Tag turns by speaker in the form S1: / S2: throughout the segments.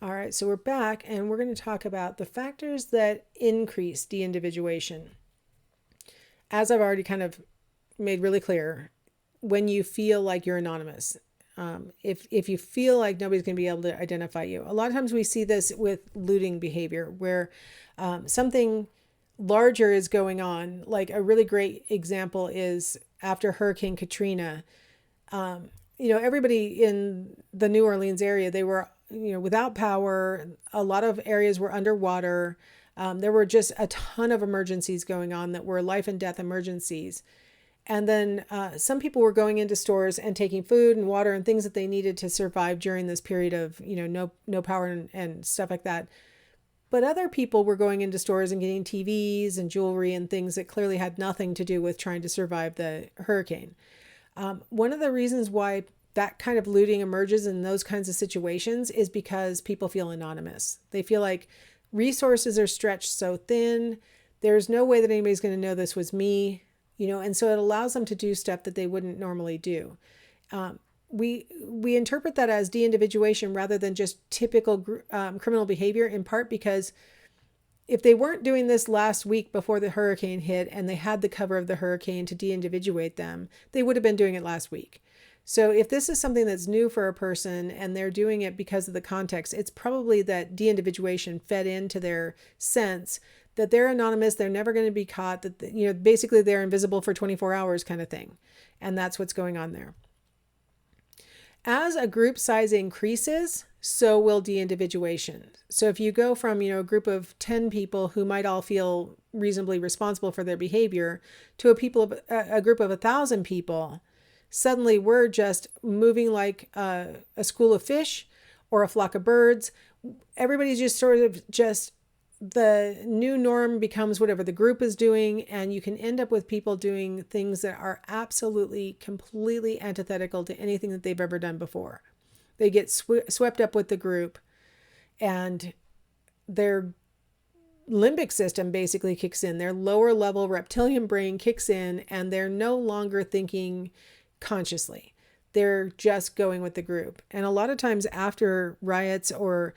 S1: All right, so we're back and we're going to talk about the factors that increase de-individuation. As I've already kind of made really clear, when you feel like you're anonymous, if you feel like nobody's going to be able to identify you, a lot of times we see this with looting behavior where something larger is going on. Like a really great example is after Hurricane Katrina. Everybody in the New Orleans area, they were, without power. A lot of areas were underwater. There were just a ton of emergencies going on that were life and death emergencies. And then some people were going into stores and taking food and water and things that they needed to survive during this period of, no power and stuff like that. But other people were going into stores and getting TVs and jewelry and things that clearly had nothing to do with trying to survive the hurricane. One of the reasons why that kind of looting emerges in those kinds of situations is because people feel anonymous. They feel like resources are stretched so thin. There's no way that anybody's going to know this was me, and so it allows them to do stuff that they wouldn't normally do. We interpret that as de-individuation rather than just typical criminal behavior, in part because if they weren't doing this last week before the hurricane hit and they had the cover of the hurricane to de-individuate them, they would have been doing it last week. So if this is something that's new for a person and they're doing it because of the context, it's probably that de-individuation fed into their sense that they're anonymous, they're never going to be caught, that, basically they're invisible for 24 hours kind of thing. And that's what's going on there. As a group size increases, so will de-individuation. So if you go from, a group of 10 people who might all feel reasonably responsible for their behavior to a group of 1,000 people, suddenly we're just moving like a school of fish or a flock of birds. Everybody's just sort of the new norm becomes whatever the group is doing, and you can end up with people doing things that are absolutely, completely antithetical to anything that they've ever done before. They get swept up with the group, and their limbic system basically kicks in. Their lower level reptilian brain kicks in, and they're no longer thinking consciously. They're just going with the group. And a lot of times after riots or,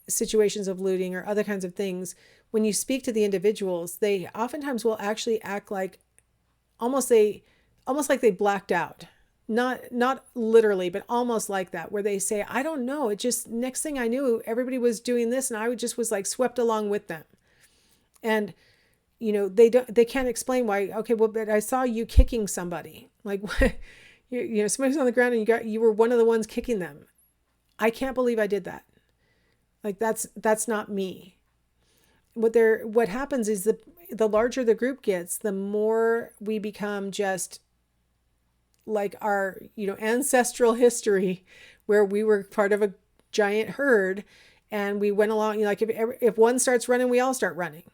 S1: situations of looting or other kinds of things, when you speak to the individuals, they oftentimes will actually act like almost like they blacked out. Not literally, but almost like that, where they say, I don't know. It just, next thing I knew, everybody was doing this and I just was like swept along with them. And, they can't explain why, okay, well, but I saw you kicking somebody. Like, somebody's on the ground and you were one of the ones kicking them. I can't believe I did that. Like that's not me. What happens is the larger the group gets, the more we become just like our, ancestral history where we were part of a giant herd and we went along, like if one starts running, we all start running.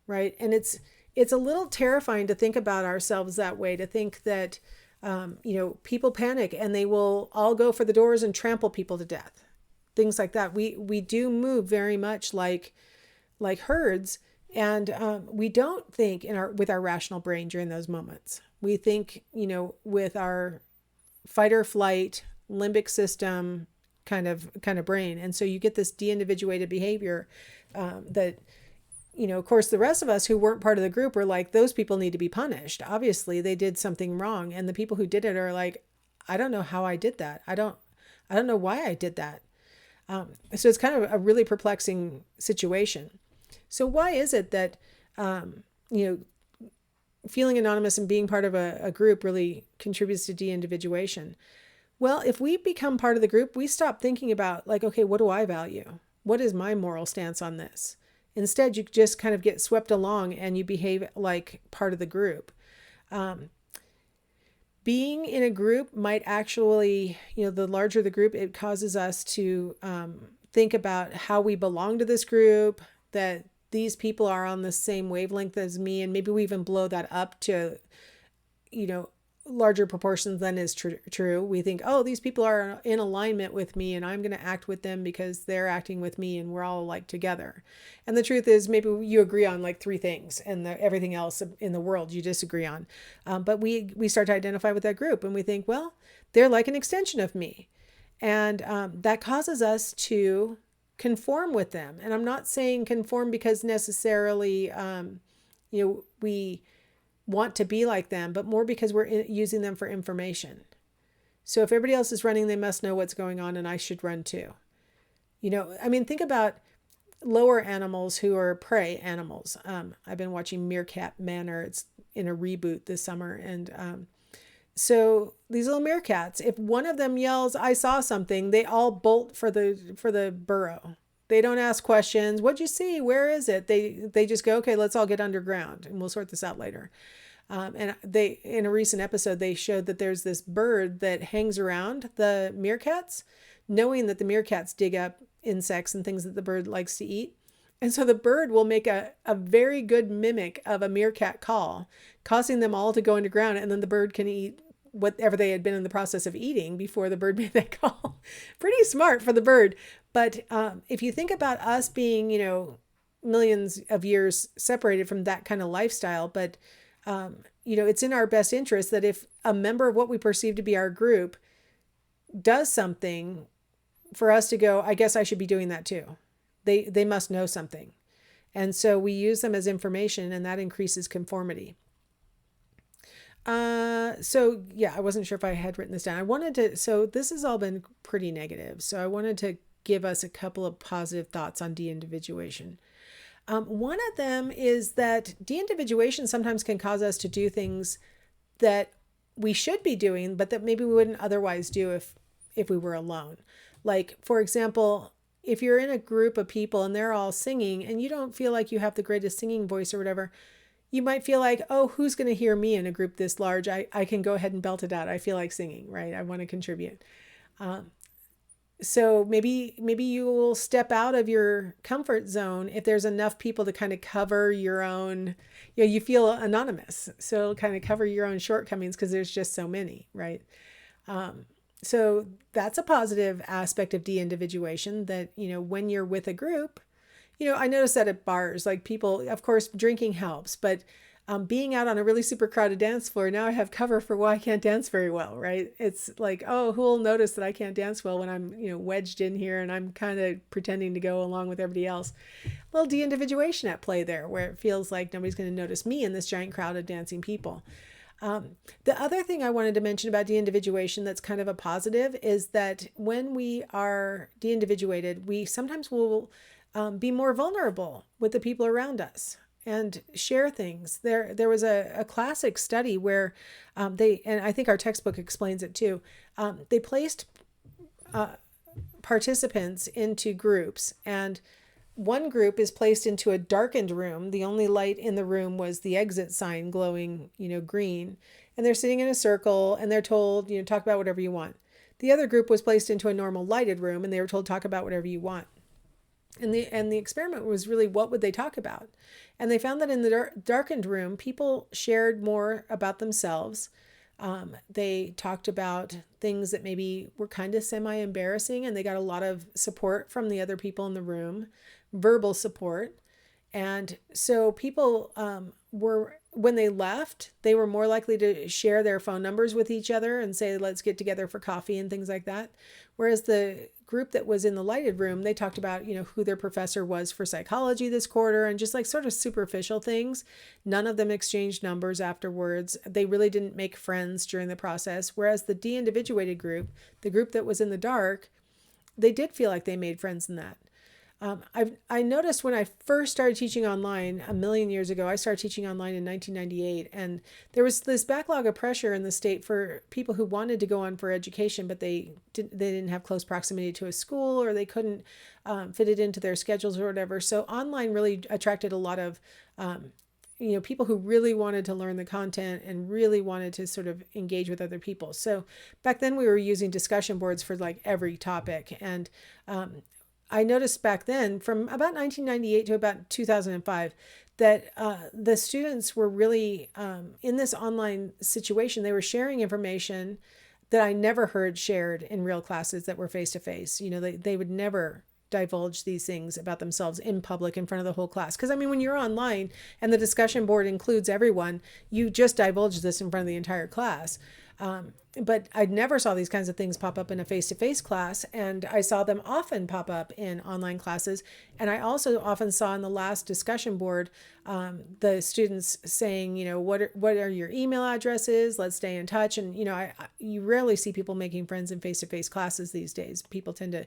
S1: Right. And it's a little terrifying to think about ourselves that way, to think that, people panic and they will all go for the doors and trample people to death. Things like that. We do move very much like herds, and we don't think with our rational brain during those moments. We think, with our fight or flight limbic system kind of brain, and so you get this de-individuated behavior that, of course, the rest of us who weren't part of the group are like, those people need to be punished. Obviously, they did something wrong, and the people who did it are like, I don't know how I did that. I don't know why I did that. So it's kind of a really perplexing situation. So why is it that, feeling anonymous and being part of a group really contributes to de-individuation? Well, if we become part of the group, we stop thinking about like, okay, what do I value? What is my moral stance on this? Instead, you just kind of get swept along and you behave like part of the group. Being in a group might actually, the larger the group, it causes us to think about how we belong to this group, that these people are on the same wavelength as me, and maybe we even blow that up to, larger proportions than is true. We think, oh, these people are in alignment with me and I'm going to act with them because they're acting with me and we're all like together. And the truth is maybe you agree on like 3 things and everything else in the world you disagree on. But we start to identify with that group and we think, well, they're like an extension of me. And that causes us to conform with them. And I'm not saying conform because necessarily, we want to be like them, but more because we're using them for information. So if everybody else is running, they must know what's going on, and I should run too. Think about lower animals who are prey animals. I've been watching Meerkat Manor. It's in a reboot this summer. And so these little meerkats, if one of them yells, "I saw something," they all bolt for the burrow. They don't ask questions. What'd you see? Where is it? They just go, okay, let's all get underground and we'll sort this out later. And in a recent episode, they showed that there's this bird that hangs around the meerkats, knowing that the meerkats dig up insects and things that the bird likes to eat. And so the bird will make a very good mimic of a meerkat call, causing them all to go underground, and then the bird can eat whatever they had been in the process of eating before the bird made that call. Pretty smart for the bird. But if you think about us being, millions of years separated from that kind of lifestyle, but, it's in our best interest that if a member of what we perceive to be our group does something, for us to go, I guess I should be doing that too. They must know something. And so we use them as information, and that increases conformity. I wasn't sure if I had written this down. So this has all been pretty negative. So I wanted to give us a couple of positive thoughts on de-individuation. One of them is that de-individuation sometimes can cause us to do things that we should be doing, but that maybe we wouldn't otherwise do if we were alone. Like, for example, if you're in a group of people and they're all singing and you don't feel like you have the greatest singing voice or whatever, you might feel like, oh, who's going to hear me in a group this large? I can go ahead and belt it out. I feel like singing, right? I want to contribute. So maybe you will step out of your comfort zone if there's enough people to kind of cover your own, you feel anonymous. So it'll kind of cover your own shortcomings because there's just so many, right? So that's a positive aspect of de-individuation, that, when you're with a group, I notice that at bars, like people, of course, drinking helps, but being out on a really super crowded dance floor, now I have cover for why I can't dance very well, right? It's like, oh, who will notice that I can't dance well when I'm, wedged in here and I'm kind of pretending to go along with everybody else. A little de-individuation at play there, where it feels like nobody's going to notice me in this giant crowd of dancing people. The other thing I wanted to mention about de-individuation that's kind of a positive is that when we are de-individuated, we sometimes will be more vulnerable with the people around us and share things. There was a classic study where and I think our textbook explains it too, they placed participants into groups, and one group is placed into a darkened room. The only light in the room was the exit sign glowing, green. And they're sitting in a circle and they're told, talk about whatever you want. The other group was placed into a normal lighted room and they were told, talk about whatever you want. And the experiment was really, what would they talk about? And they found that in the darkened room, people shared more about themselves. They talked about things that maybe were kind of semi-embarrassing, and they got a lot of support from the other people in the room, verbal support. And so people when they left, they were more likely to share their phone numbers with each other and say, let's get together for coffee and things like that. Whereas the group that was in the lighted room, they talked about, who their professor was for psychology this quarter and just like sort of superficial things. None of them exchanged numbers afterwards. They really didn't make friends during the process. Whereas the de-individuated group, the group that was in the dark, they did feel like they made friends in that. I noticed when I first started teaching online a million years ago, I started teaching online in 1998, and there was this backlog of pressure in the state for people who wanted to go on for education, but they didn't have close proximity to a school, or they couldn't fit it into their schedules or whatever. So online really attracted a lot of people who really wanted to learn the content and really wanted to sort of engage with other people. So back then we were using discussion boards for like every topic, and I noticed back then, from about 1998 to about 2005, that the students were really in this online situation. They were sharing information that I never heard shared in real classes that were face-to-face. They would never divulge these things about themselves in public in front of the whole class. Because, when you're online and the discussion board includes everyone, you just divulge this in front of the entire class. But I never saw these kinds of things pop up in a face-to-face class, and I saw them often pop up in online classes. And I also often saw in the last discussion board the students saying, what are your email addresses? Let's stay in touch. And you rarely see people making friends in face-to-face classes these days. People tend to,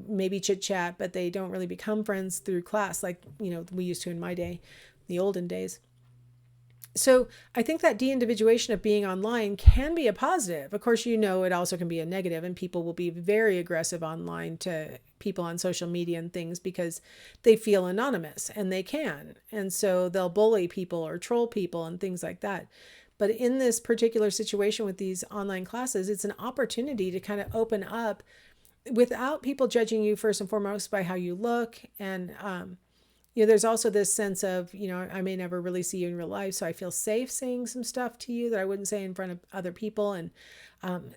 S1: maybe chit chat, but they don't really become friends through class like we used to in my day, the olden days. So I think that de-individuation of being online can be a positive. Of course, it also can be a negative, and people will be very aggressive online to people on social media and things because they feel anonymous, and they can. And so they'll bully people or troll people and things like that. But in this particular situation with these online classes, it's an opportunity to kind of open up without people judging you first and foremost by how you look. And, there's also this sense of, I may never really see you in real life, so I feel safe saying some stuff to you that I wouldn't say in front of other people. And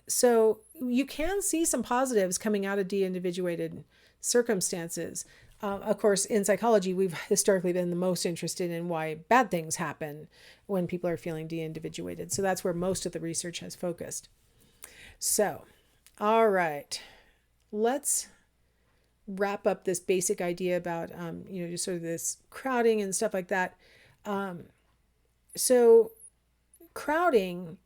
S1: so you can see some positives coming out of de-individuated circumstances. Of course, in psychology, we've historically been the most interested in why bad things happen when people are feeling de-individuated. So that's where most of the research has focused. So, all right, let's wrap up this basic idea about, just sort of this crowding and stuff like that. So crowding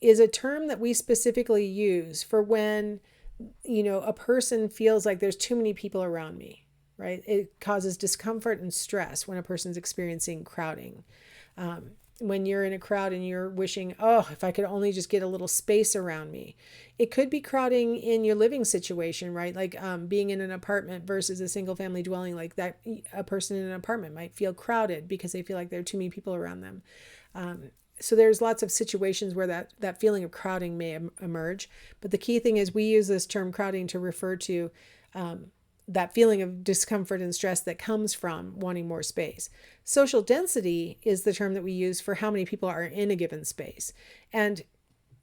S1: is a term that we specifically use for when, a person feels like there's too many people around me, right? It causes discomfort and stress when a person's experiencing crowding. When you're in a crowd and you're wishing, oh, if I could only just get a little space around me. It could be crowding in your living situation, right? Like being in an apartment versus a single family dwelling, like that. A person in an apartment might feel crowded because they feel like there are too many people around them. So there's lots of situations where that feeling of crowding may emerge. But the key thing is we use this term crowding to refer to that feeling of discomfort and stress that comes from wanting more space. Social density is the term that we use for how many people are in a given space. And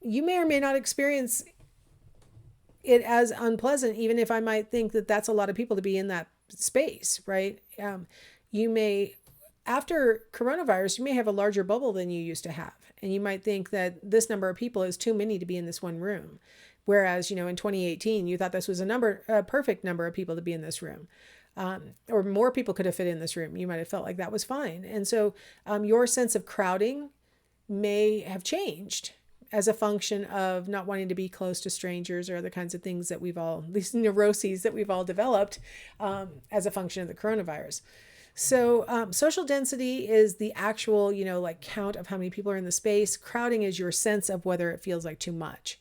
S1: you may or may not experience it as unpleasant, even if I might think that that's a lot of people to be in that space, right? You may, after coronavirus, you may have a larger bubble than you used to have. And you might think that this number of people is too many to be in this one room. Whereas, in 2018, you thought this was a perfect number of people to be in this room. Or more people could have fit in this room. You might have felt like that was fine. And so your sense of crowding may have changed as a function of not wanting to be close to strangers or other kinds of things that these neuroses that we've all developed as a function of the coronavirus. So social density is the actual, count of how many people are in the space. Crowding is your sense of whether it feels like too much.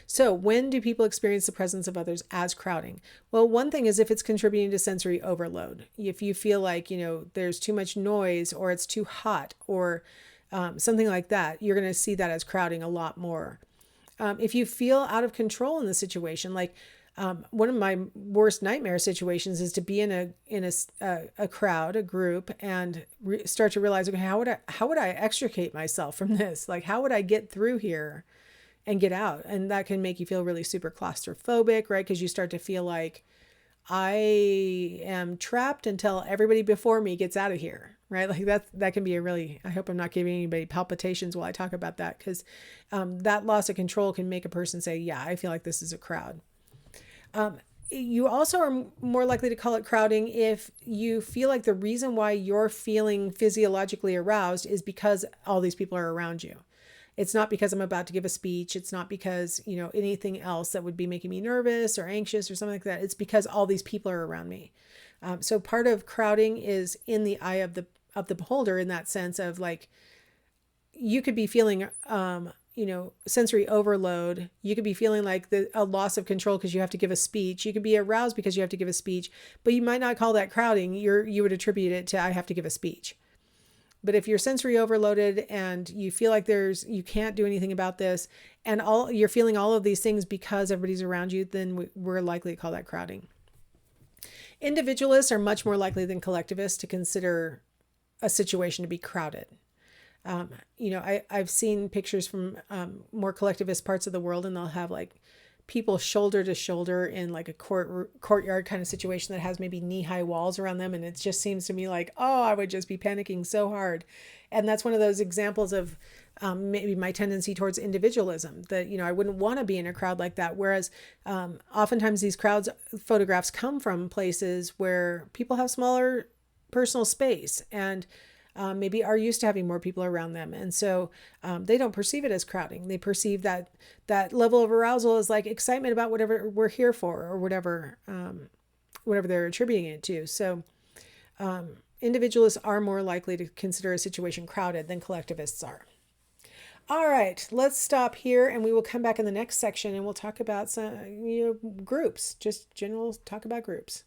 S1: So when do people experience the presence of others as crowding? Well, one thing is if it's contributing to sensory overload. If you feel like, there's too much noise or it's too hot or something like that, you're going to see that as crowding a lot more. If you feel out of control in the situation, like one of my worst nightmare situations is to be in a crowd, a group, and start to realize, okay, how would I extricate myself from this? Like, how would I get through here and get out? And that can make you feel really super claustrophobic, right? Because you start to feel like I am trapped until everybody before me gets out of here, right? Like that can be I hope I'm not giving anybody palpitations while I talk about that, because that loss of control can make a person say, yeah, I feel like this is a crowd. You also are more likely to call it crowding if you feel like the reason why you're feeling physiologically aroused is because all these people are around you. It's not because I'm about to give a speech. It's not because, anything else that would be making me nervous or anxious or something like that. It's because all these people are around me. So part of crowding is in the eye of the beholder, in that sense of like, you could be feeling, sensory overload. You could be feeling like a loss of control because you have to give a speech. You could be aroused because you have to give a speech, but you might not call that crowding. You would attribute it to, I have to give a speech. But if you're sensory overloaded and you feel like you can't do anything about this, and you're feeling all of these things because everybody's around you, then we're likely to call that crowding. Individualists are much more likely than collectivists to consider a situation to be crowded. I've seen pictures from more collectivist parts of the world, and they'll have like people shoulder to shoulder in like a courtyard kind of situation that has maybe knee-high walls around them. And it just seems to me like, oh, I would just be panicking so hard. And that's one of those examples of maybe my tendency towards individualism, that, I wouldn't want to be in a crowd like that. Whereas oftentimes these crowds photographs come from places where people have smaller personal space and maybe are used to having more people around them. And so they don't perceive it as crowding. They perceive that level of arousal as like excitement about whatever we're here for, or whatever they're attributing it to. So individualists are more likely to consider a situation crowded than collectivists are. All right, let's stop here, and we will come back in the next section and we'll talk about some groups, just general talk about groups.